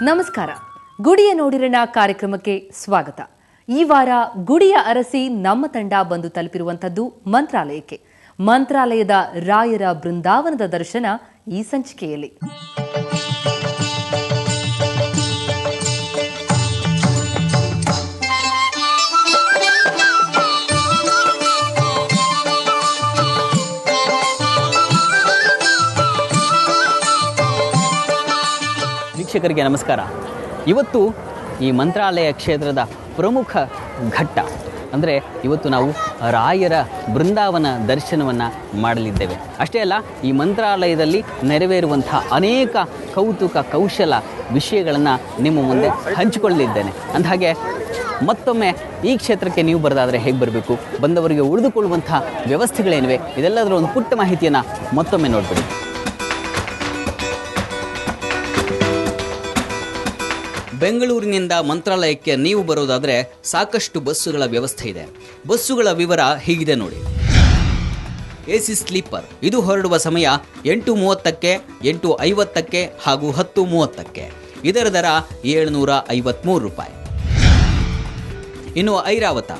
ನಮಸ್ಕಾರ. ಗುಡಿಯ ನೋಡಿರಣ ಕಾರ್ಯಕ್ರಮಕ್ಕೆ ಸ್ವಾಗತ. ಈ ವಾರ ಗುಡಿಯ ಅರಸಿ ನಮ್ಮ ತಂಡ ಬಂದು ತಲುಪಿರುವಂತದ್ದು ಮಂತ್ರಾಲಯಕ್ಕೆ. ಮಂತ್ರಾಲಯದ ರಾಯರ ಬೃಂದಾವನದ ದರ್ಶನ ಈ ಸಂಚಿಕೆಯಲ್ಲಿ. ವೀಕ್ಷಕರಿಗೆ ನಮಸ್ಕಾರ. ಇವತ್ತು ಈ ಮಂತ್ರಾಲಯ ಕ್ಷೇತ್ರದ ಪ್ರಮುಖ ಘಟ್ಟ ಅಂದರೆ ಇವತ್ತು ನಾವು ರಾಯರ ಬೃಂದಾವನ ದರ್ಶನವನ್ನು ಮಾಡಲಿದ್ದೇವೆ. ಅಷ್ಟೇ ಅಲ್ಲ, ಈ ಮಂತ್ರಾಲಯದಲ್ಲಿ ನೆರವೇರುವಂಥ ಅನೇಕ ಕೌತುಕ ಕೌಶಲ ವಿಷಯಗಳನ್ನು ನಿಮ್ಮ ಮುಂದೆ ಹಂಚಿಕೊಳ್ಳಲಿದ್ದೇನೆ. ಅಂದಹಾಗೆ ಮತ್ತೊಮ್ಮೆ ಈ ಕ್ಷೇತ್ರಕ್ಕೆ ನೀವು ಬರೋದಾದರೆ ಹೇಗೆ ಬರಬೇಕು, ಬಂದವರಿಗೆ ಉಳಿದುಕೊಳ್ಳುವಂಥ ವ್ಯವಸ್ಥೆಗಳೇನಿವೆ, ಇದೆಲ್ಲದರ ಒಂದು ಪುಟ್ಟ ಮಾಹಿತಿಯನ್ನು ಮತ್ತೊಮ್ಮೆ ನೋಡ್ಬಿಡಿ. ಬೆಂಗಳೂರಿನಿಂದ ಮಂತ್ರಾಲಯಕ್ಕೆ ನೀವು ಬರೋದಾದರೆ ಸಾಕಷ್ಟು ಬಸ್ಸುಗಳ ವ್ಯವಸ್ಥೆ ಇದೆ. ಬಸ್ಸುಗಳ ವಿವರ ಹೀಗಿದೆ ನೋಡಿ. AC ಸ್ಲೀಪರ್ ಇದು ಹೊರಡುವ ಸಮಯ 8:30ಕ್ಕೆ, 8:50ಕ್ಕೆ ಹಾಗೂ 10:30ಕ್ಕೆ. ಇದರ ದರ 753 ರೂಪಾಯಿ. ಇನ್ನು ಐರಾವತ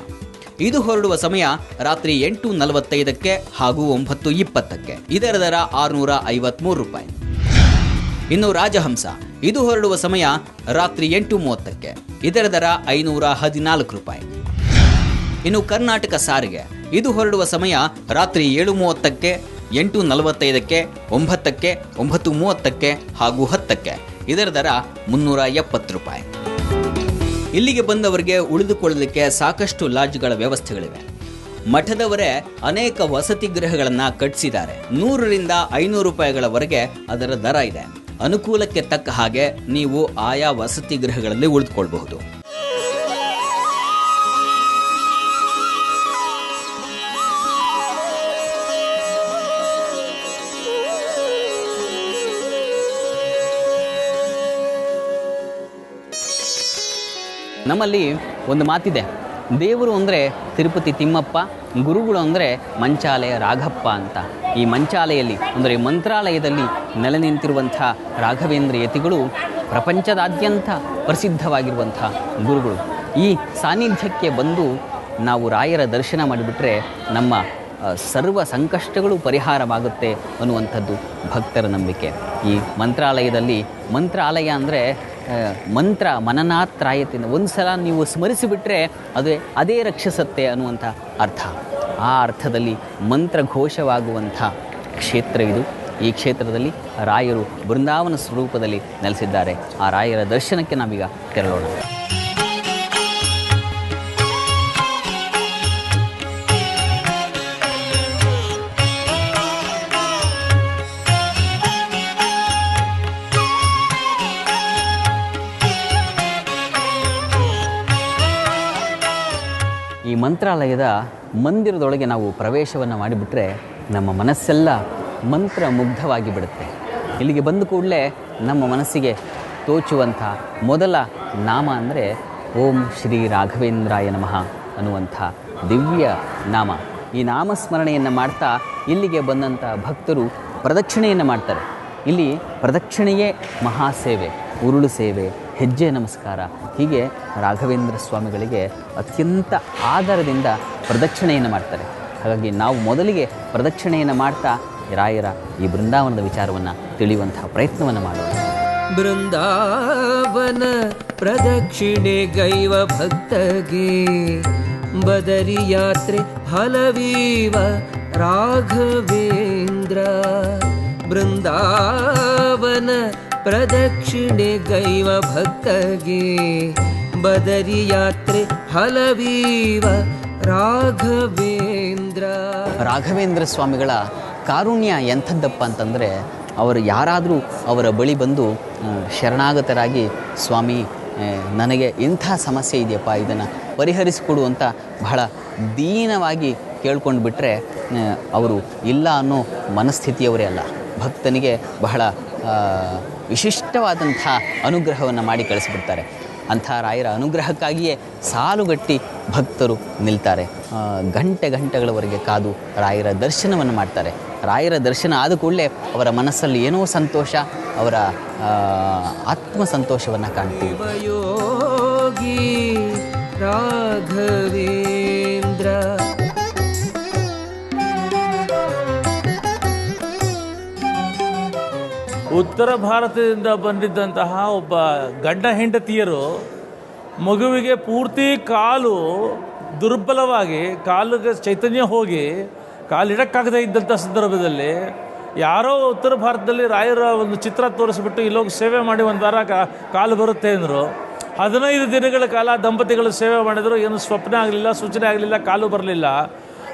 ಇದು ಹೊರಡುವ ಸಮಯ ರಾತ್ರಿ 8:45ಕ್ಕೆ ಹಾಗೂ 9:20ಕ್ಕೆ. ಇದರ ದರ 653 ರೂಪಾಯಿ. ಇನ್ನು ರಾಜಹಂಸ ಇದು ಹೊರಡುವ ಸಮಯ ರಾತ್ರಿ 8:30ಕ್ಕೆ. ಇದರ ದರ 514 ರೂಪಾಯಿ. ಇನ್ನು ಕರ್ನಾಟಕ ಸಾರಿಗೆ ಇದು ಹೊರಡುವ ಸಮಯ ರಾತ್ರಿ 7:30ಕ್ಕೆ, 8:45ಕ್ಕೆ, 9ಕ್ಕೆ, 9:30ಕ್ಕೆ ಹಾಗೂ 10ಕ್ಕೆ. ಇದರ ದರ 370 ರೂಪಾಯಿ. ಇಲ್ಲಿಗೆ ಬಂದವರಿಗೆ ಉಳಿದುಕೊಳ್ಳಲಿಕ್ಕೆ ಸಾಕಷ್ಟು ಲಾಡ್ಜ್ಗಳ ವ್ಯವಸ್ಥೆಗಳಿವೆ. ಮಠದವರೇ ಅನೇಕ ವಸತಿ ಗೃಹಗಳನ್ನು ಕಟ್ಟಿಸಿದ್ದಾರೆ. 100ರಿಂದ 500 ರೂಪಾಯಿಗಳವರೆಗೆ ಅದರ ದರ ಇದೆ. ಅನುಕೂಲಕ್ಕೆ ತಕ್ಕ ಹಾಗೆ ನೀವು ಆಯಾ ವಸತಿ ಗೃಹಗಳಲ್ಲಿ ಉಳಿದುಕೊಳ್ಳಬಹುದು. ನಮ್ಮಲ್ಲಿ ಒಂದು ಮಾತಿದೆ, ದೇವರು ಅಂದರೆ ತಿರುಪತಿ ತಿಮ್ಮಪ್ಪ, ಗುರುಗಳು ಅಂದರೆ ಮಂಚಾಲಯ ರಾಘಪ್ಪ ಅಂತ. ಈ ಮಂಚಾಲಯಲ್ಲಿ ಅಂದರೆ ಮಂತ್ರಾಲಯದಲ್ಲಿ ನೆಲೆ ನಿಂತಿರುವಂಥ ರಾಘವೇಂದ್ರ ಯತಿಗಳು ಪ್ರಪಂಚದಾದ್ಯಂತ ಪ್ರಸಿದ್ಧವಾಗಿರುವಂಥ ಗುರುಗಳು. ಈ ಸಾನ್ನಿಧ್ಯಕ್ಕೆ ಬಂದು ನಾವು ರಾಯರ ದರ್ಶನ ಮಾಡಿಬಿಟ್ರೆ ನಮ್ಮ ಸರ್ವ ಸಂಕಷ್ಟಗಳು ಪರಿಹಾರವಾಗುತ್ತೆ ಅನ್ನುವಂಥದ್ದು ಭಕ್ತರ ನಂಬಿಕೆ. ಈ ಮಂತ್ರಾಲಯದಲ್ಲಿ, ಮಂತ್ರಾಲಯ ಅಂದರೆ ಮಂತ್ರ ಮನನಾತ್ರಾಯತೆ, ಒಂದು ಸಲ ನೀವು ಸ್ಮರಿಸಿಬಿಟ್ರೆ ಅದೇ ರಕ್ಷಿಸುತ್ತೆ ಅನ್ನುವಂಥ ಅರ್ಥ. ಆ ಅರ್ಥದಲ್ಲಿ ಮಂತ್ರಘೋಷವಾಗುವಂಥ ಕ್ಷೇತ್ರ ಇದು. ಈ ಕ್ಷೇತ್ರದಲ್ಲಿ ರಾಯರು ಬೃಂದಾವನ ಸ್ವರೂಪದಲ್ಲಿ ನೆಲೆಸಿದ್ದಾರೆ. ಆ ರಾಯರ ದರ್ಶನಕ್ಕೆ ನಾವೀಗ ತೆರಳೋಣ. ಈ ಮಂತ್ರಾಲಯದ ಮಂದಿರದೊಳಗೆ ನಾವು ಪ್ರವೇಶವನ್ನು ಮಾಡಿಬಿಟ್ರೆ ನಮ್ಮ ಮನಸ್ಸೆಲ್ಲ ಮಂತ್ರ ಮುಗ್ಧವಾಗಿ ಬಿಡುತ್ತೆ. ಇಲ್ಲಿಗೆ ಬಂದ ಕೂಡಲೇ ನಮ್ಮ ಮನಸ್ಸಿಗೆ ತೋಚುವಂಥ ಮೊದಲ ನಾಮ ಅಂದರೆ ಓಂ ಶ್ರೀ ರಾಘವೇಂದ್ರಾಯ ನಮಃ ಅನ್ನುವಂಥ ದಿವ್ಯ ನಾಮ. ಈ ನಾಮಸ್ಮರಣೆಯನ್ನು ಮಾಡ್ತಾ ಇಲ್ಲಿಗೆ ಬಂದಂಥ ಭಕ್ತರು ಪ್ರದಕ್ಷಿಣೆಯನ್ನು ಮಾಡ್ತಾರೆ. ಇಲ್ಲಿ ಪ್ರದಕ್ಷಿಣೆಯೇ ಮಹಾಸೇವೆ, ಉರುಳು ಸೇವೆ, ಹೆಜ್ಜೆ ನಮಸ್ಕಾರ, ಹೀಗೆ ರಾಘವೇಂದ್ರ ಸ್ವಾಮಿಗಳಿಗೆ ಅತ್ಯಂತ ಆಧಾರದಿಂದ ಪ್ರದಕ್ಷಿಣೆಯನ್ನು ಮಾಡ್ತಾರೆ. ಹಾಗಾಗಿ ನಾವು ಮೊದಲಿಗೆ ಪ್ರದಕ್ಷಿಣೆಯನ್ನು ಮಾಡ್ತಾ ರಾಯರ ಈ ಬೃಂದಾವನದ ವಿಚಾರವನ್ನು ತಿಳಿಯುವಂತಹ ಪ್ರಯತ್ನವನ್ನು ಮಾಡೋಣ. ಬೃಂದಾವನ ಪ್ರದಕ್ಷಿಣೆ ಗೈವ ಭಕ್ತಗೆ ಬದರಿ ಯಾತ್ರೆ ಫಲವೀವ ರಾಘವೇಂದ್ರ. ಬೃಂದಾವನ ಪ್ರದಕ್ಷಿಣೆ ಗೈವ ಭಕ್ತಗೆ ಬದರಿ ಯಾತ್ರೆ ಫಲವೀವ ರಾಘವೇಂದ್ರ. ರಾಘವೇಂದ್ರ ಸ್ವಾಮಿಗಳ ಕಾರುಣ್ಯ ಎಂಥದ್ದಪ್ಪ ಅಂತಂದರೆ, ಅವರು ಯಾರಾದರೂ ಅವರ ಬಳಿ ಬಂದು ಶರಣಾಗತರಾಗಿ, ಸ್ವಾಮಿ ನನಗೆ ಇಂಥ ಸಮಸ್ಯೆ ಇದೆಯಪ್ಪ, ಇದನ್ನು ಪರಿಹರಿಸಿಕೊಡು ಅಂತ ಬಹಳ ದೀನವಾಗಿ ಕೇಳ್ಕೊಂಡು ಬಿಟ್ಟರೆ ಅವರು ಇಲ್ಲ ಅನ್ನೋ ಮನಸ್ಥಿತಿಯವರೇ ಅಲ್ಲ. ಭಕ್ತನಿಗೆ ಬಹಳ ವಿಶಿಷ್ಟವಾದಂಥ ಅನುಗ್ರಹವನ್ನು ಮಾಡಿ ಕಳಿಸಿಬಿಡ್ತಾರೆ. ಅಂಥ ರಾಯರ ಅನುಗ್ರಹಕ್ಕಾಗಿಯೇ ಸಾಲುಗಟ್ಟಿ ಭಕ್ತರು ನಿಲ್ತಾರೆ. ಗಂಟೆಗಳವರೆಗೆ ಕಾದು ರಾಯರ ದರ್ಶನವನ್ನು ಮಾಡ್ತಾರೆ. ರಾಯರ ದರ್ಶನ ಆದ ಕೂಡಲೇ ಅವರ ಮನಸ್ಸಲ್ಲಿ ಏನೋ ಸಂತೋಷ, ಅವರ ಆತ್ಮ ಸಂತೋಷವನ್ನು ಕಾಣ್ತೀವಿ. ಯೋಗಿ ರಾಘವೇಂದ್ರ ಉತ್ತರ ಭಾರತದಿಂದ ಬಂದಿದ್ದಂತಹ ಒಬ್ಬ ಗಂಡ ಹೆಂಡತಿಯರು ಮಗುವಿಗೆ ಪೂರ್ತಿ ಕಾಲು ದುರ್ಬಲವಾಗಿ, ಕಾಲಿಗೆ ಚೈತನ್ಯ ಹೋಗಿ ಕಾಲಿಡಕ್ಕಾಗದೇ ಇದ್ದಂಥ ಸಂದರ್ಭದಲ್ಲಿ ಯಾರೋ ಉತ್ತರ ಭಾರತದಲ್ಲಿ ರಾಯರ ಒಂದು ಚಿತ್ರ ತೋರಿಸ್ಬಿಟ್ಟು ಇಲ್ಲೋಗಿ ಸೇವೆ ಮಾಡಿ ಒಂದು ವಾರ ಕಾಲು ಬರುತ್ತೆ ಅಂದರು. 15 ದಿನಗಳ ಕಾಲ ದಂಪತಿಗಳು ಸೇವೆ ಮಾಡಿದ್ರು. ಏನು ಸ್ವಪ್ನ ಆಗಲಿಲ್ಲ, ಸೂಚನೆ ಆಗಲಿಲ್ಲ, ಕಾಲು ಬರಲಿಲ್ಲ.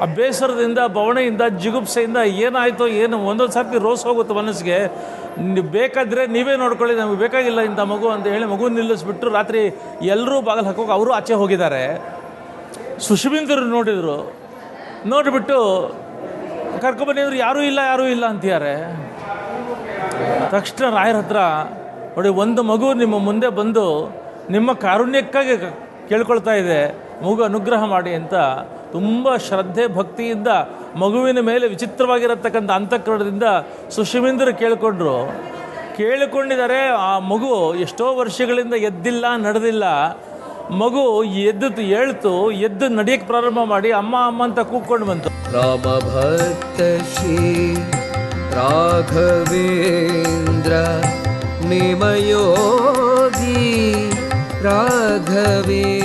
ಆ ಬೇಸರದಿಂದ, ಬವಣೆಯಿಂದ, ಜಿಗುಪ್ಸೆಯಿಂದ ಏನಾಯಿತೋ ಏನು ಒಂದೊಂದು ಸರ್ತಿ ರೋಸ್ ಹೋಗುತ್ತೆ ಮನಸ್ಸಿಗೆ. ಬೇಕಾದರೆ ನೀವೇ ನೋಡ್ಕೊಳ್ಳಿ, ನಮಗೆ ಬೇಕಾಗಿಲ್ಲ ಇಂಥ ಮಗು ಅಂತ ಹೇಳಿ ಮಗು ನಿಲ್ಲಿಸ್ಬಿಟ್ಟು ರಾತ್ರಿ ಎಲ್ಲರೂ ಬಾಗಿಲು ಹಾಕೋಕೆ ಅವರು ಆಚೆ ಹೋಗಿದ್ದಾರೆ. ಸುಶೀಂದ್ರರು ನೋಡಿಬಿಟ್ಟು ಕರ್ಕೊಬನ್ನಿದ್ರು, ಯಾರೂ ಇಲ್ಲ ಅಂತಿದ್ದಾರೆ. ತಕ್ಷಣ ರಾಯರ ಹತ್ರ ನೋಡಿ, ಒಂದು ಮಗು ನಿಮ್ಮ ಮುಂದೆ ಬಂದು ನಿಮ್ಮ ಕಾರುಣ್ಯಕ್ಕಾಗಿ ಕೇಳ್ಕೊಳ್ತಾ ಇದೆ, ಮಗು ಅನುಗ್ರಹ ಮಾಡಿ ಅಂತ ತುಂಬ ಶ್ರದ್ಧೆ ಭಕ್ತಿಯಿಂದ ಮಗುವಿನ ಮೇಲೆ ವಿಚಿತ್ರವಾಗಿರತಕ್ಕಂಥ ಅಂತಃಕರಣದಿಂದ ಸುಶೀಂದ್ರ ಕೇಳಿಕೊಂಡಿದ್ದಾರೆ. ಆ ಮಗು ಎಷ್ಟೋ ವರ್ಷಗಳಿಂದ ಎದ್ದಿಲ್ಲ, ನಡೆದಿಲ್ಲ. ಮಗು ಎದ್ದು ನಡೆಯಕ್ಕೆ ಪ್ರಾರಂಭ ಮಾಡಿ ಅಮ್ಮ ಅಂತ ಕೂಗ್ಕೊಂಡು ಬಂತು. ರಾಮ ಭಕ್ತ ಶ್ರೀ ರಾಘವೇಂದ್ರ ನಿಮಯೋಗಿ ರಾಘವೇಂದ್ರ